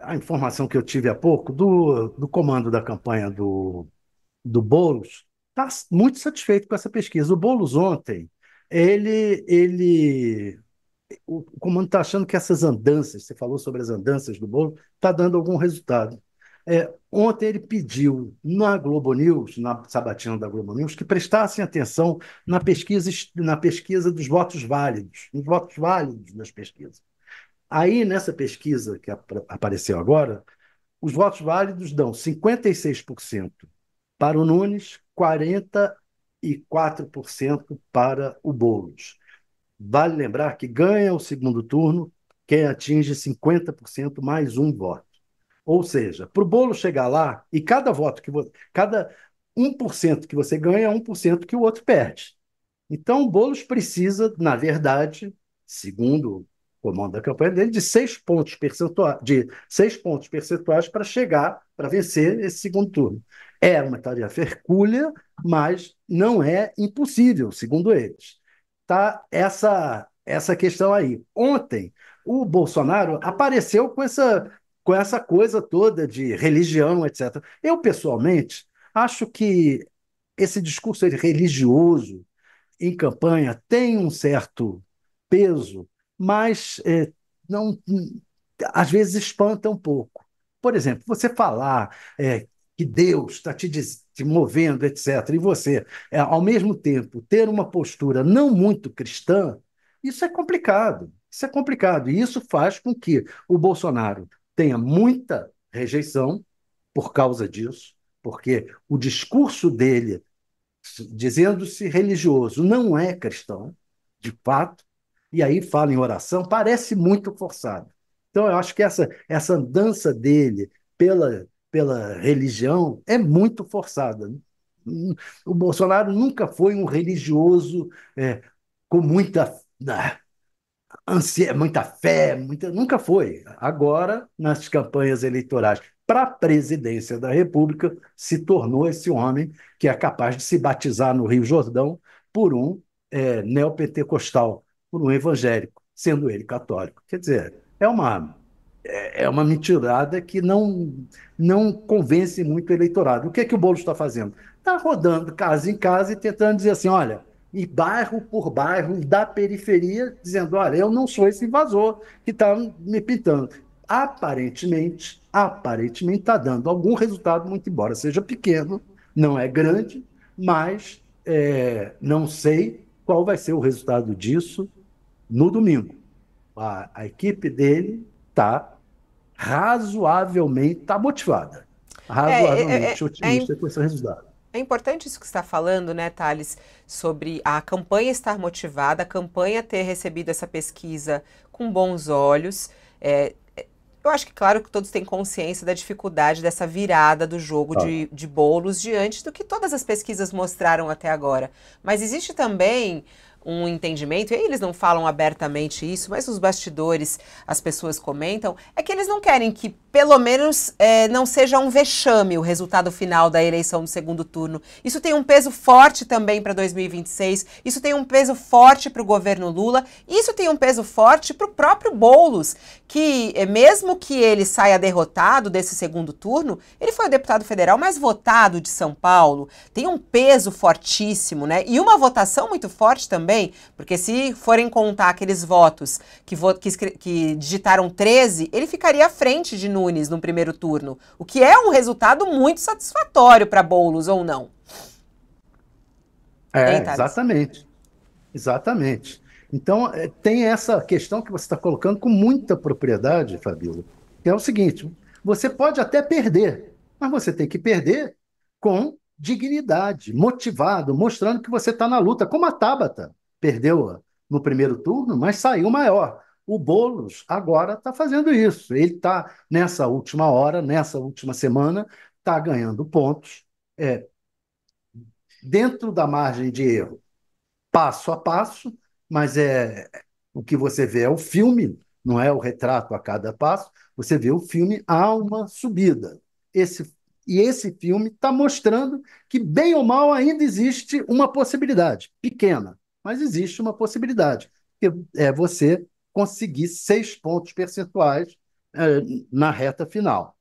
a informação que eu tive há pouco do comando da campanha do Boulos está muito satisfeito com essa pesquisa. O Boulos ontem, ele o comando está achando que essas andanças, você falou sobre as andanças do Boulos, está dando algum resultado. Ontem ele pediu na Globo News, na sabatina da Globo News, que prestassem atenção na pesquisa dos votos válidos, nos votos válidos das pesquisas. Aí, nessa pesquisa que apareceu agora, os votos válidos dão 56% para o Nunes, 44% para o Boulos. Vale lembrar que ganha o segundo turno quem atinge 50% mais um voto. Ou seja, para o Boulos chegar lá, e cada voto cada 1% que você ganha é 1% que o outro perde. Então, o Boulos precisa, na verdade, segundo o comando da campanha dele, de 6 pontos percentuais para chegar, para vencer esse segundo turno. É uma tarefa hercúlea, mas não é impossível, segundo eles. Tá essa questão aí. Ontem, o Bolsonaro apareceu com essa coisa toda de religião, etc. Eu, pessoalmente, acho que esse discurso religioso em campanha tem um certo peso, mas não, às vezes espanta um pouco. Por exemplo, você falar que Deus está te movendo, etc., e você, ao mesmo tempo, ter uma postura não muito cristã, isso é complicado. Isso é complicado. E isso faz com que o Bolsonaro tenha muita rejeição por causa disso, porque o discurso dele dizendo-se religioso, não é cristão, de fato, e aí fala em oração, parece muito forçado. Então, eu acho que essa dança dele pela religião é muito forçada. O Bolsonaro nunca foi um religioso com muita fé, nunca foi. Agora, nas campanhas eleitorais para a presidência da República, se tornou esse homem que é capaz de se batizar no Rio Jordão por um neopentecostal, por um evangélico, sendo ele católico. Quer dizer, é uma mentirada que não convence muito o eleitorado. O que é que o Boulos está fazendo? Está rodando casa em casa e tentando dizer assim, olha, e bairro por bairro da periferia, dizendo, olha, eu não sou esse invasor que está me pintando. Aparentemente está dando algum resultado, muito embora seja pequeno, não é grande, mas não sei qual vai ser o resultado disso no domingo. A equipe dele está motivada, É, é, razoavelmente é, é otimista com esse resultado. É importante isso que você está falando, né, Thales, sobre a campanha estar motivada, a campanha ter recebido essa pesquisa com bons olhos. Eu acho que, claro, que todos têm consciência da dificuldade dessa virada do jogo Ah, de bolos diante do que todas as pesquisas mostraram até agora. Mas existe também um entendimento, e aí eles não falam abertamente isso, mas nos bastidores as pessoas comentam, é que eles não querem que, pelo menos, não seja um vexame o resultado final da eleição do segundo turno. Isso tem um peso forte também para 2026, isso tem um peso forte para o governo Lula, isso tem um peso forte para o próprio Boulos, que mesmo que ele saia derrotado desse segundo turno, ele foi o deputado federal mais votado de São Paulo, tem um peso fortíssimo, né? E uma votação muito forte também, porque se forem contar aqueles votos que digitaram 13, ele ficaria à frente de Nunes no primeiro turno, o que é um resultado muito satisfatório para Boulos, ou não? Hein, Thales? exatamente. Exatamente. Então, tem essa questão que você está colocando com muita propriedade, Fabíola, que é o seguinte: você pode até perder, mas você tem que perder com dignidade, motivado, mostrando que você está na luta, como a Tabata perdeu no primeiro turno, mas saiu maior. O Boulos agora está fazendo isso. Ele está nessa última hora, nessa última semana, está ganhando pontos dentro da margem de erro passo a passo, mas o que você vê é o filme, não é o retrato a cada passo. Você vê o filme, há uma subida. Esse filme está mostrando que, bem ou mal, ainda existe uma possibilidade, pequena, mas existe uma possibilidade, que é você conseguir 6 pontos percentuais na reta final.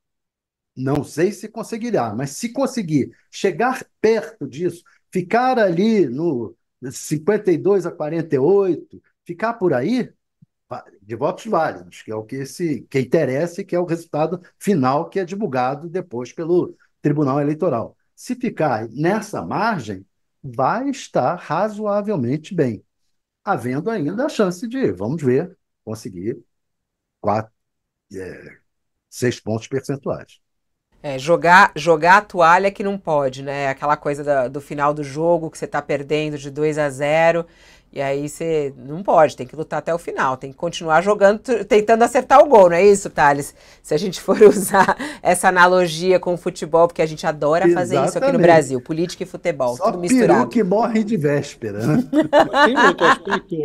Não sei se conseguirá, mas se conseguir chegar perto disso, ficar ali no 52 a 48, ficar por aí, de votos válidos, que é o que interessa e que é o resultado final que é divulgado depois pelo Tribunal Eleitoral. Se ficar nessa margem, vai estar razoavelmente bem, havendo ainda a chance de, vamos ver, conseguir 4, 6 pontos percentuais. Jogar a toalha que não pode, né? Aquela coisa do final do jogo que você tá perdendo de 2-0. E aí você não pode, tem que lutar até o final, tem que continuar jogando, tentando acertar o gol, não é isso, Thales? Se a gente for usar essa analogia com o futebol, porque a gente adora fazer isso aqui no Exatamente. Brasil, política e futebol, Só tudo peru misturado. que morre de véspera, né? Mas tem um outro aspecto,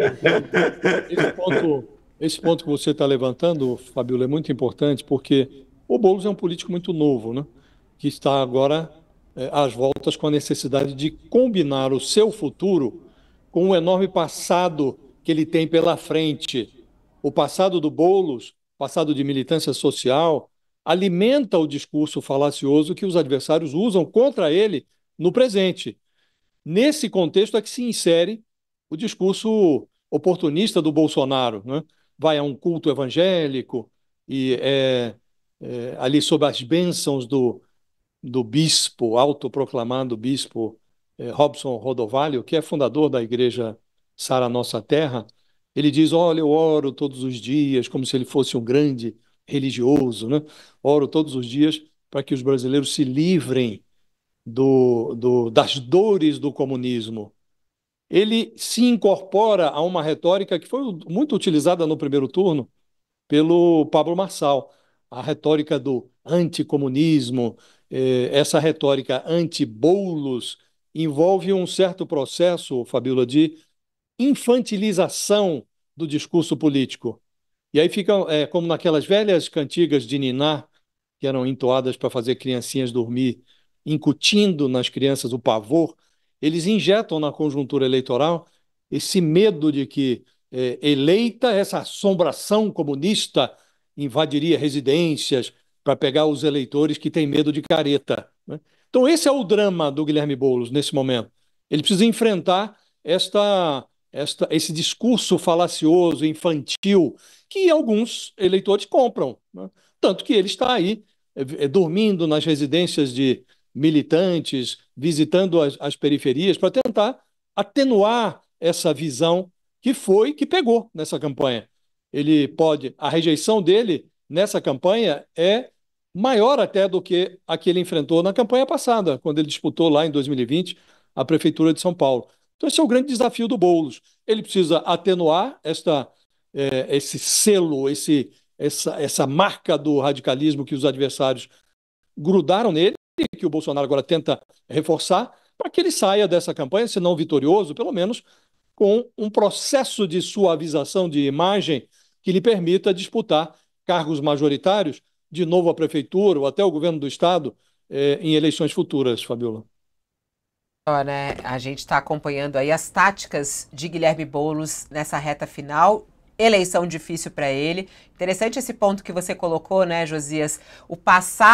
esse ponto que você está levantando, Fabíola, é muito importante, porque o Boulos é um político muito novo, né? Que está agora às voltas com a necessidade de combinar o seu futuro com o enorme passado que ele tem pela frente. O passado do Boulos, passado de militância social, alimenta o discurso falacioso que os adversários usam contra ele no presente. Nesse contexto é que se insere o discurso oportunista do Bolsonaro, né? Vai a um culto evangélico e ali sob as bênçãos do bispo, autoproclamado bispo Robson Rodovalho, que é fundador da Igreja Sara Nossa Terra. Ele diz: olha, eu oro todos os dias, como se ele fosse um grande religioso, né? Oro todos os dias para que os brasileiros se livrem das dores do comunismo. Ele se incorpora a uma retórica que foi muito utilizada no primeiro turno pelo Pablo Marçal, a retórica do anticomunismo, essa retórica anti-Boulos envolve um certo processo, Fabíola, de infantilização do discurso político. E aí fica como naquelas velhas cantigas de Niná, que eram entoadas para fazer criancinhas dormir, incutindo nas crianças o pavor, eles injetam na conjuntura eleitoral esse medo de que, eleita, essa assombração comunista invadiria residências para pegar os eleitores que têm medo de careta, né? Então, esse é o drama do Guilherme Boulos nesse momento. Ele precisa enfrentar esse discurso falacioso, infantil, que alguns eleitores compram, né? Tanto que ele está aí dormindo nas residências de militantes, visitando as periferias, para tentar atenuar essa visão que pegou nessa campanha. A rejeição dele nessa campanha é maior até do que a que ele enfrentou na campanha passada, quando ele disputou lá em 2020 a Prefeitura de São Paulo. Então, esse é o grande desafio do Boulos. Ele precisa atenuar esse selo, essa marca do radicalismo que os adversários grudaram nele, que o Bolsonaro agora tenta reforçar, para que ele saia dessa campanha, se não vitorioso, pelo menos com um processo de suavização de imagem que lhe permita disputar cargos majoritários, de novo a prefeitura ou até o governo do Estado, em eleições futuras, Fabiola. Né? A gente está acompanhando aí as táticas de Guilherme Boulos nessa reta final. Eleição difícil para ele. Interessante esse ponto que você colocou, né, Josias? O passado